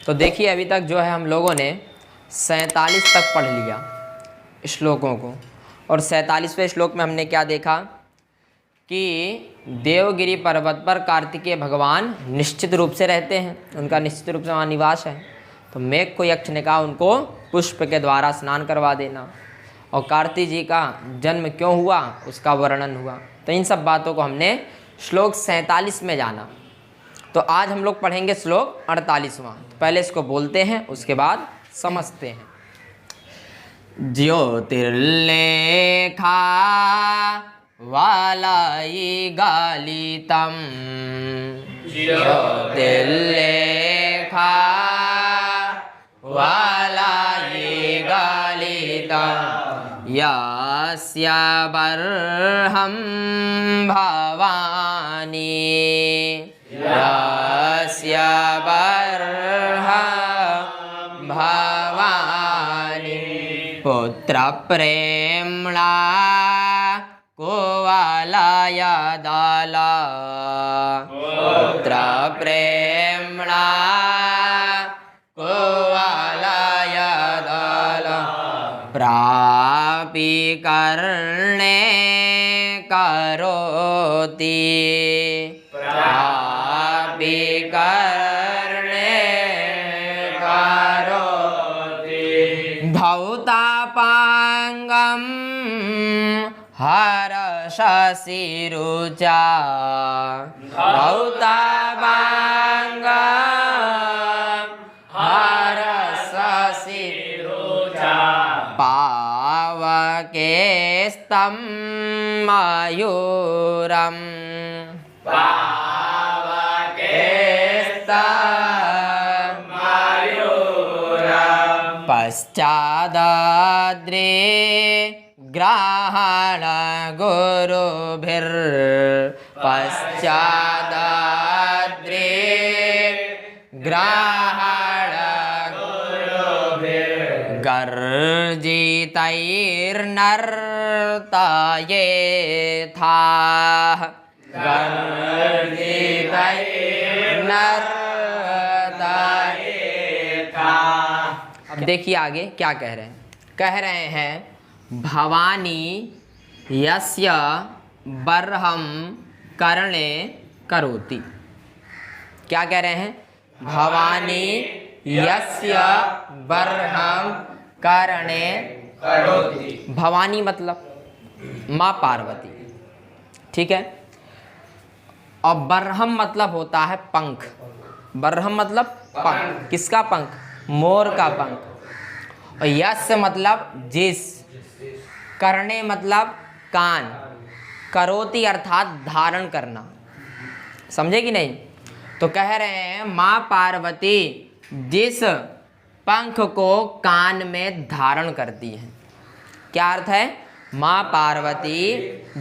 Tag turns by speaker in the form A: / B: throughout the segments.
A: तो देखिए अभी तक जो है हम लोगों ने 47 तक पढ़ लिया श्लोकों को, और 47वें श्लोक में हमने क्या देखा कि देवगिरी पर्वत पर कार्तिकेय भगवान निश्चित रूप से रहते हैं, उनका निश्चित रूप से वहाँ निवास है। तो मेघ को यक्ष ने कहा उनको पुष्प के द्वारा स्नान करवा देना, और कार्तिक जी का जन्म क्यों हुआ उसका वर्णन हुआ। तो इन सब बातों को हमने श्लोक 47 में जाना। तो आज हम लोग पढ़ेंगे श्लोक 48वां। तो पहले इसको बोलते हैं, उसके बाद समझते हैं। ज्योतिर्लेखा वालाई गालितम, ज्योतिर्लेखा वालाई गालितम, यस्य बर्हं भवानी, यस्य बर्हं भवानी, पुत्र प्रेम्णा कोवालाय दाला, पुत्र प्रेम्णा कोवालाय दाला, प्रापि कर्णे करोति, प्रापि कर्णे करोति, धौतापांगम हर्षसि रुचा, धौतापांगम हर्षसि रुचा, पावकेस्तं मयूरं, पावकेस्तं मयूरं, पश्चादाद्रे ग्रहण गुरुभिर्, पश्चादाद्रे ग्रहण गुरुभिर्, गर्जितैर्नर्तयेथाः, गर्जितैर्नर्तयेथाः। अब देखिए आगे क्या कह रहे हैं। कह रहे हैं भवानी यस्य बर्हं कर्णे करोति। क्या कह रहे हैं? भवानी यस्य बर्हं कर्णे करोति। भवानी मतलब माँ पार्वती, ठीक है। और बर्हम मतलब होता है पंख। बर्हम मतलब पंख। किसका पंख? मोर का पंख। और यस्य मतलब जिस, करने मतलब कान, करोति अर्थात धारण करना। समझे कि नहीं? तो कह रहे हैं माँ पार्वती जिस पंख को कान में धारण करती हैं। क्या अर्थ है? माँ पार्वती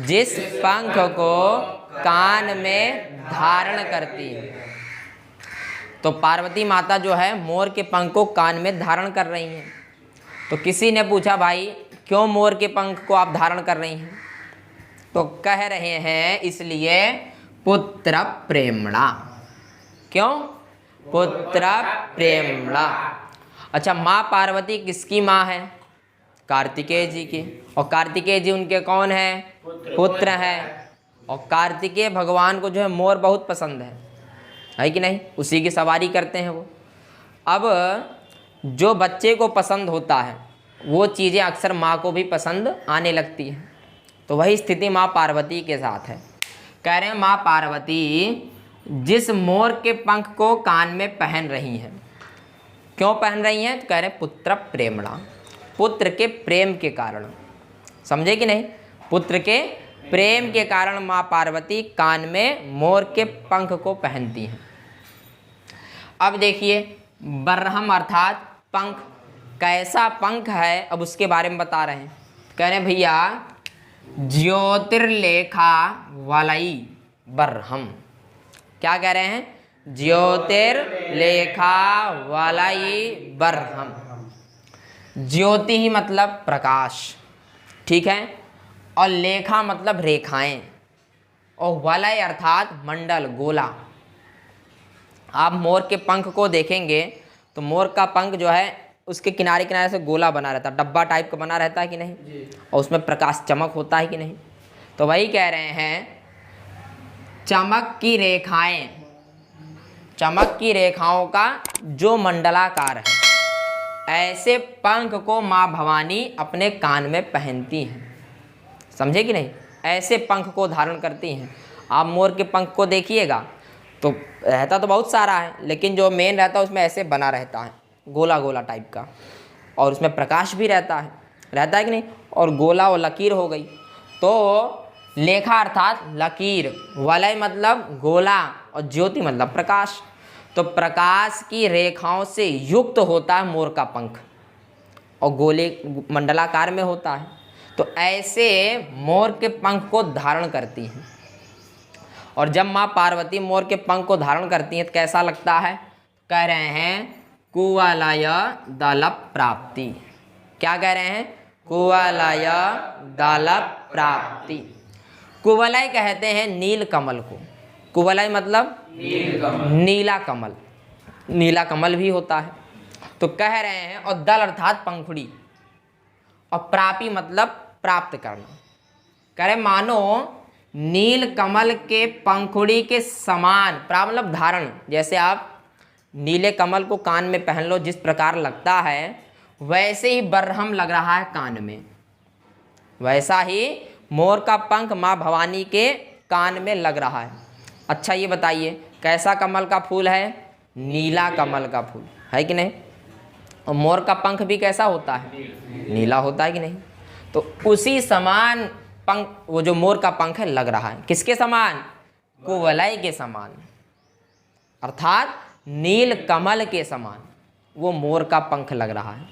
A: जिस पंख को कान में धारण करती है। तो पार्वती माता जो है मोर के पंख को कान में धारण कर रही हैं। तो किसी ने पूछा भाई क्यों मोर के पंख को आप धारण कर रही हैं? तो कह रहे हैं इसलिए पुत्र प्रेमणा। क्यों? पुत्र प्रेमणा। अच्छा, माँ पार्वती किसकी माँ है? कार्तिकेय जी की। और कार्तिकेय जी उनके कौन हैं? पुत्र हैं। और कार्तिकेय भगवान को जो है मोर बहुत पसंद है कि नहीं? उसी की सवारी करते हैं वो। अब जो बच्चे को पसंद होता है वो चीज़ें अक्सर माँ को भी पसंद आने लगती हैं। तो वही स्थिति माँ पार्वती के साथ है। कह रहे हैं माँ पार्वती जिस मोर के पंख को कान में पहन रही हैं। क्यों पहन रही हैं? तो कह रहे हैं पुत्र प्रेमणा, पुत्र के प्रेम के कारण। समझे कि नहीं? पुत्र के प्रेम के कारण माँ पार्वती कान में मोर के पंख को पहनती हैं। अब देखिए बर्हम अर्थात पंख। कैसा पंख है अब उसके बारे में बता रहे हैं। कह रहे हैं भैया ज्योतिर्लेखा वालाई बर्हम। क्या कह रहे हैं? ज्योतिर्लेखा वालाई बर्हम। ज्योति ही मतलब प्रकाश, ठीक है। और लेखा मतलब रेखाएं, और वलय अर्थात मंडल, गोला। आप मोर के पंख को देखेंगे तो मोर का पंख जो है उसके किनारे किनारे से गोला बना रहता है, डब्बा टाइप का बना रहता है कि नहीं, और उसमें प्रकाश चमक होता है कि नहीं। तो वही कह रहे हैं चमक की रेखाएं, चमक की रेखाओं का जो मंडलाकार है, ऐसे पंख को माँ भवानी अपने कान में पहनती हैं। समझे कि नहीं, ऐसे पंख को धारण करती हैं। आप मोर के पंख को देखिएगा तो रहता तो बहुत सारा है, लेकिन जो मेन रहता है उसमें ऐसे बना रहता है, गोला गोला टाइप का, और उसमें प्रकाश भी रहता है कि नहीं, और गोला और लकीर हो गई। तो लेखा अर्थात लकीर, वलय मतलब गोला, और ज्योति मतलब प्रकाश। तो प्रकाश की रेखाओं से युक्त होता है मोर का पंख, और गोले मंडलाकार में होता है। तो ऐसे मोर के पंख को धारण करती हैं। और जब माँ पार्वती मोर के पंख को धारण करती हैं तो कैसा लगता है, कह रहे हैं कुवलय दल प्राप्ति। क्या कह रहे हैं, कुवलय दल प्राप्ति। कुवलय कहते हैं नील कमल को, कुवलय मतलब नीला कमल, नीला कमल भी होता है। तो कह रहे हैं, और दल अर्थात पंखुड़ी, और प्रापी मतलब प्राप्त करना। कह रहे मानो नील कमल के पंखुड़ी के समान, प्राप्त मतलब धारण, जैसे आप नीले कमल को कान में पहन लो जिस प्रकार लगता है, वैसे ही बरहम लग रहा है कान में, वैसा ही मोर का पंख माँ भवानी के कान में लग रहा है। अच्छा ये बताइए कैसा कमल का फूल है, नीला कमल का फूल है कि नहीं, और मोर का पंख भी कैसा होता है, नीला होता है कि नहीं। तो उसी समान पंख, वो जो मोर का पंख है लग रहा है, किसके समान, कुवलय के समान, अर्थात नील कमल के समान वो मोर का पंख लग रहा है।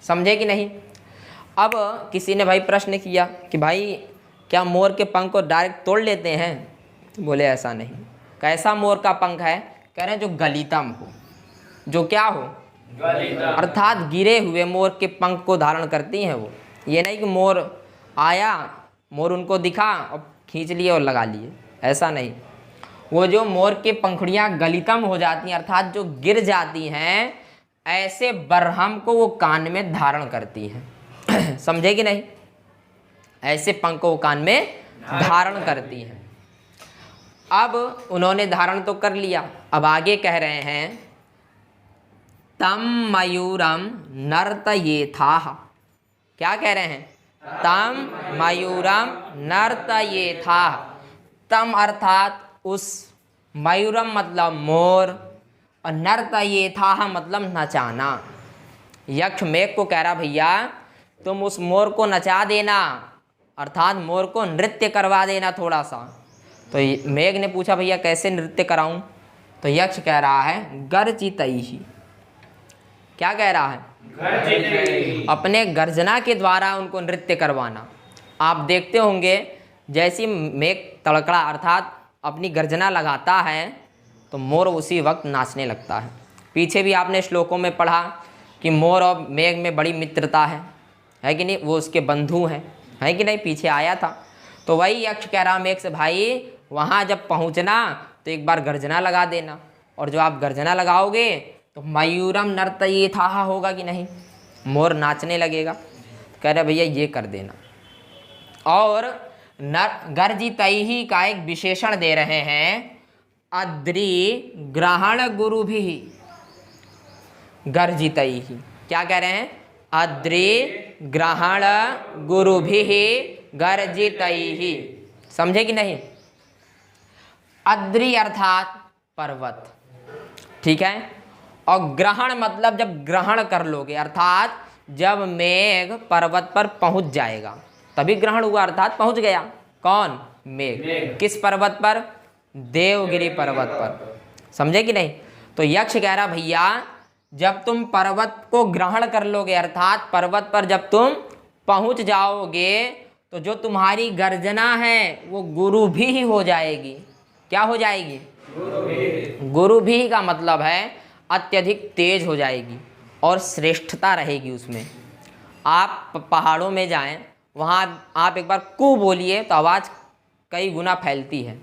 A: समझे कि नहीं। अब किसी ने भाई प्रश्न किया कि भाई क्या मोर के पंख को डायरेक्ट तोड़ लेते हैं, तो बोले ऐसा नहीं। कैसा मोर का पंख है, कह रहे हैं जो गलितम हो, जो क्या हो, अर्थात गिरे हुए मोर के पंख को धारण करती हैं वो। ये नहीं कि मोर आया, मोर उनको दिखा और खींच लिए और लगा लिए, ऐसा नहीं। वो जो मोर के पंखुड़ियाँ गलितम हो जाती हैं, अर्थात जो गिर जाती हैं, ऐसे बरहम को वो कान में धारण करती हैं। समझे कि नहीं, ऐसे पंख को वो कान में धारण करती हैं। अब उन्होंने धारण तो कर लिया, अब आगे कह रहे हैं तम मयूरम नर्तयेथाः। क्या कह रहे हैं, तम मयूरम नर्तयेथाः। तम अर्थात उस, मयूरम मतलब मोर, और नर्तयेथाः मतलब नचाना। यक्ष मेघ को कह रहा भैया तुम उस मोर को नचा देना, अर्थात मोर को नृत्य करवा देना थोड़ा सा। तो मेघ ने पूछा भैया कैसे नृत्य कराऊं, तो यक्ष कह रहा है गर्जितैहि। क्या कह रहा है, अपने गर्जना के द्वारा उनको नृत्य करवाना। आप देखते होंगे जैसी मेघ तड़कड़ा अर्थात अपनी गर्जना लगाता है तो मोर उसी वक्त नाचने लगता है। पीछे भी आपने श्लोकों में पढ़ा कि मोर और मेघ में बड़ी मित्रता है कि नहीं, वो उसके बंधु हैं, है कि नहीं, पीछे आया था। तो वही यक्ष कह रहा मेघ से भाई वहाँ जब पहुँचना तो एक बार गर्जना लगा देना, और जो आप गर्जना लगाओगे तो मयूरम नर्तयेथाः होगा कि नहीं, मोर नाचने लगेगा। कह रहे भैया ये कर देना। और गर्जितैहि का एक विशेषण दे रहे हैं, अद्रि ग्रहण गुरुभिः गर्जितैहि। क्या कह रहे हैं, अद्रि ग्रहण गुरुभिः गर्जितैहि। समझे कि नहीं। अद्रि अर्थात पर्वत, ठीक है, और ग्रहण मतलब जब ग्रहण कर लोगे, अर्थात जब मेघ पर्वत पर पहुंच जाएगा तभी ग्रहण हुआ, अर्थात पहुंच गया। कौन, मेघ। किस पर्वत पर, देवगिरी पर्वत पर। समझे कि नहीं। तो यक्ष कह रहा भैया जब तुम पर्वत को ग्रहण कर लोगे, अर्थात पर्वत पर जब तुम पहुंच जाओगे तो जो तुम्हारी गर्जना है वो गुरु भी हो जाएगी। क्या हो जाएगी, गुरु भी का मतलब है अत्यधिक तेज हो जाएगी और श्रेष्ठता रहेगी उसमें। आप पहाड़ों में जाएं, वहाँ आप एक बार कू बोलिए तो आवाज़ कई गुना फैलती है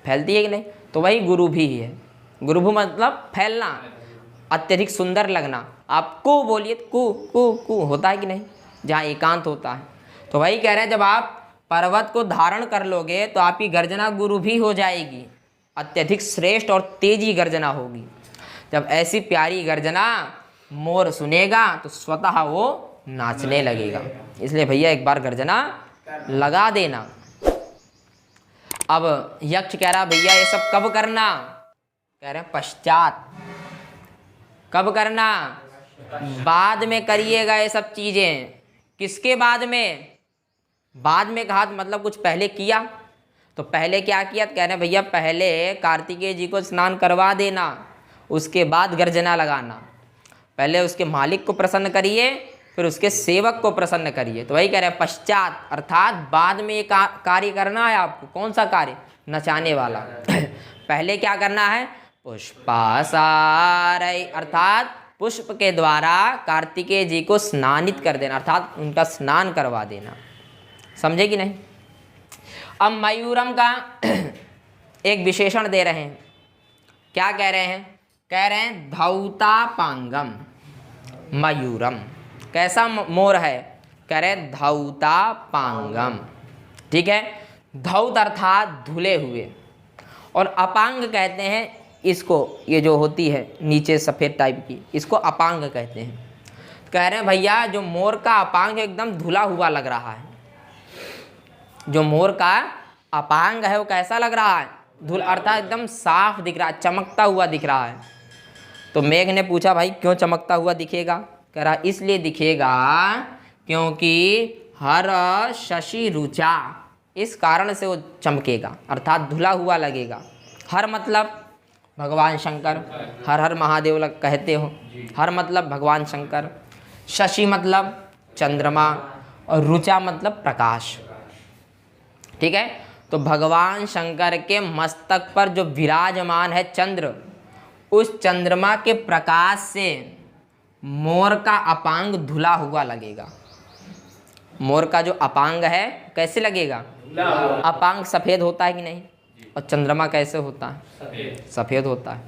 A: कि नहीं। तो वही गुरु भी है। गुरु भी मतलब फैलना, अत्यधिक सुंदर लगना। आप कू बोलिए, कू कू कू होता है कि नहीं, जहाँ एकांत होता है। तो वही कह रहे हैं, जब आप पर्वत को धारण कर लोगे तो आपकी गर्जना गुरु भी हो जाएगी, अत्यधिक श्रेष्ठ और तेजी गर्जना होगी। जब ऐसी प्यारी गर्जना मोर सुनेगा तो स्वतः वो नाचने लगेगा। इसलिए भैया एक बार गर्जना लगा देना। अब यक्ष कह रहा भैया ये सब कब करना, कह रहे हैं पश्चात। कब करना, बाद में करिएगा ये सब चीजें। किसके बाद में, बाद में कहा मतलब कुछ पहले किया। तो पहले क्या किया, कह रहे हैं भैया पहले कार्तिकेय जी को स्नान करवा देना, उसके बाद गर्जना लगाना। पहले उसके मालिक को प्रसन्न करिए, फिर उसके सेवक को प्रसन्न करिए। तो वही कह रहे हैं पश्चात, अर्थात बाद में एक कार्य करना है आपको। कौन सा कार्य, नचाने वाला। पहले क्या करना है, पुष्पासारय, अर्थात पुष्प के द्वारा कार्तिकेय जी को स्नानित कर देना, अर्थात उनका स्नान करवा देना। समझे कि नहीं। अब मयूरम का एक विशेषण दे रहे हैं। क्या कह रहे हैं, कह रहे हैं धौतापांगम मयूरम। कैसा मोर है, कह रहे हैं धौतापांगम। ठीक है, धौत अर्थात धुले हुए, और अपांग कहते हैं इसको, ये जो होती है नीचे सफ़ेद टाइप की, इसको अपांग कहते हैं। कह रहे हैं भैया जो मोर का अपांग एकदम धुला हुआ लग रहा है। जो मोर का अपांग है वो कैसा लग रहा है, धुल अर्थात एकदम साफ दिख रहा है, चमकता हुआ दिख रहा है। तो मेघ ने पूछा भाई क्यों चमकता हुआ दिखेगा, कह रहा इसलिए दिखेगा क्योंकि हर शशि रुचा, इस कारण से वो चमकेगा, अर्थात धुला हुआ लगेगा। हर मतलब भगवान शंकर, हर हर महादेव लग कहते हो। हर मतलब भगवान शंकर, शशि मतलब चंद्रमा, और रुचा मतलब प्रकाश। ठीक है, तो भगवान शंकर के मस्तक पर जो विराजमान है चंद्र, उस चंद्रमा के प्रकाश से मोर का अपांग धुला हुआ लगेगा। मोर का जो अपांग है कैसे लगेगा, अपांग सफ़ेद होता है कि नहीं, और चंद्रमा कैसे होता है, सफ़ेद होता है।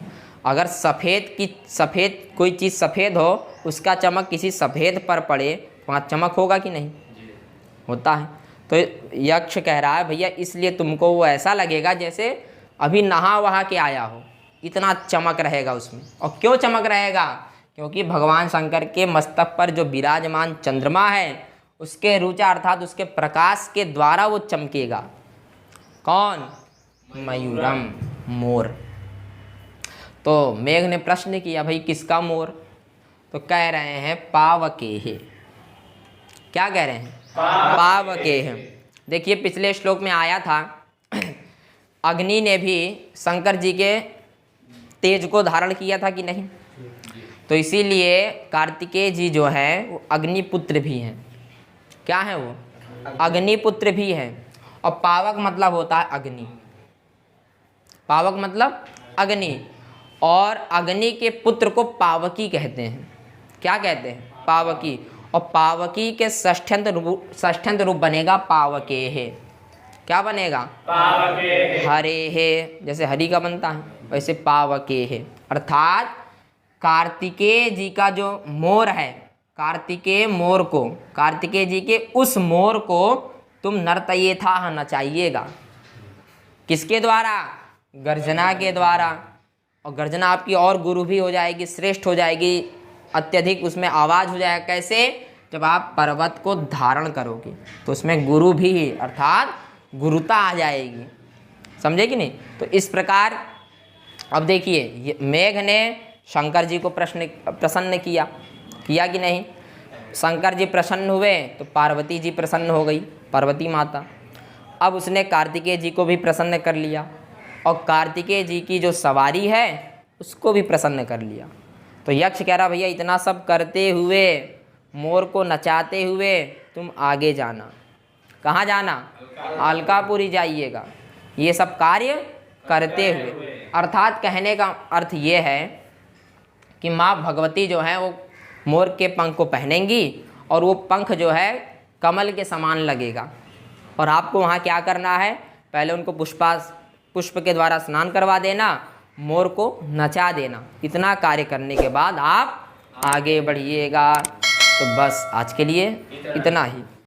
A: अगर सफ़ेद कोई चीज़ सफ़ेद हो, उसका चमक किसी सफ़ेद पर पड़े, वहाँ चमक होगा कि नहीं, होता है। तो यक्ष कह रहा है भैया इसलिए तुमको वो ऐसा लगेगा जैसे अभी नहा वहा के आया हो, इतना चमक रहेगा उसमें। और क्यों चमक रहेगा, क्योंकि भगवान शंकर के मस्तक पर जो विराजमान चंद्रमा है, उसके रुचा अर्थात उसके प्रकाश के द्वारा वो चमकेगा। कौन, मयूरम, मोर। तो मेघ ने प्रश्न किया भाई किसका मोर, तो कह रहे हैं पावकेह। क्या कह रहे हैं, पावकेह। देखिए पिछले श्लोक में आया था अग्नि ने भी शंकर जी के तेज को धारण किया था कि नहीं। तो इसीलिए कार्तिकेय जी जो हैं वो अग्निपुत्र भी हैं। क्या हैं वो, अग्निपुत्र भी हैं। और पावक मतलब होता है अग्नि, पावक मतलब अग्नि, और अग्नि के पुत्र को पावकी कहते हैं। क्या कहते हैं, पावकी। और पावकी के षष्ठ्यंत रूप बनेगा पावकेह। क्या बनेगा, पावकेह। हरे, जैसे हरि का बनता है वैसे पावकेह, अर्थात कार्तिकेय जी का जो मोर है, कार्तिकेय जी के उस मोर को तुम नर्तयेथा नचाइएगा। किसके द्वारा, गर्जना के द्वारा। और गर्जना आपकी और गुरु भी हो जाएगी, श्रेष्ठ हो जाएगी, अत्यधिक उसमें आवाज़ हो जाएगा। कैसे, जब आप पर्वत को धारण करोगे तो उसमें गुरु भी अर्थात गुरुता आ जाएगी। समझे कि नहीं। तो इस प्रकार अब देखिए मेघ ने शंकर जी को प्रसन्न किया कि नहीं। शंकर जी प्रसन्न हुए तो पार्वती जी प्रसन्न हो गई, पार्वती माता। अब उसने कार्तिकेय जी को भी प्रसन्न कर लिया, और कार्तिकेय जी की जो सवारी है उसको भी प्रसन्न कर लिया। तो यक्ष कह रहा भैया इतना सब करते हुए, मोर को नचाते हुए तुम आगे जाना। कहाँ जाना, अलकापुरी जाइएगा। ये सब कार्य करते हुए, अर्थात कहने का अर्थ ये है कि माँ भगवती जो है वो मोर के पंख को पहनेंगी, और वो पंख जो है कमल के समान लगेगा। और आपको वहाँ क्या करना है, पहले उनको पुष्प के द्वारा स्नान करवा देना, मोर को नचा देना। इतना कार्य करने के बाद आप आगे बढ़िएगा। तो बस आज के लिए इतना ही।